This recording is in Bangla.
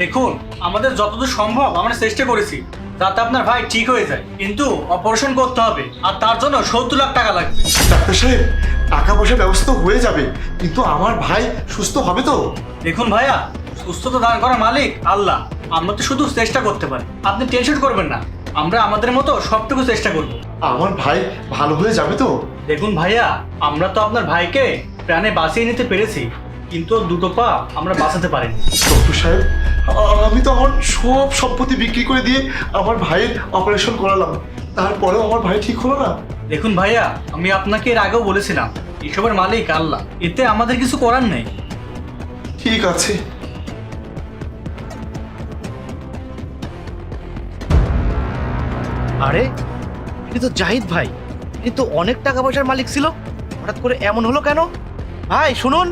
দেখুন, আমাদের যতদূর সম্ভব আমরা চেষ্টা করেছি যাতে আপনার ভাই ঠিক হয়ে যায়, কিন্তু অপারেশন করতে হবে আর তার জন্য 70 লাখ টাকা লাগবে। ডাক্তার সাহেব, টাকা পয়সার ব্যবস্থা হয়ে যাবে, কিন্তু আমার ভাই সুস্থ হবে তো? দেখুন ভাইয়া, সুস্থতা দান করার মালিক আল্লাহ, আমরা তো শুধু চেষ্টা করতে পারি। আপনি টেনশন করবেন না, আমরা আমাদের মতো সবটুকু চেষ্টা করব। আমার ভাই ভালো হয়ে যাবে তো? দেখুন ভাইয়া, আমরা তো আপনার ভাইকে প্রাণে বাঁচিয়ে নিতে পেরেছি, কিন্তু ওর দুটো পা আমরা বাঁচাতে পারিনি। ডক্টর সাহেব, আমি তো আমার সব সম্পত্তি বিক্রি করে দিয়ে আমার ভাইয়ের অপারেশন করালাম, তারপরেও আমার ভাই ঠিক হলো না। দেখুন ভাইয়া, আমি আপনাকে এর আগেও বলেছিলাম এসবের মালিক আল্লাহ, এতে আমাদের কিছু করার নেই। ঠিক আছে। আরে এটা তো জাহিদ ভাই, কিন্তু অনেক টাকা পয়সার মালিক ছিল, হঠাৎ করে এমন হলো কেন? ভাই শুনুন।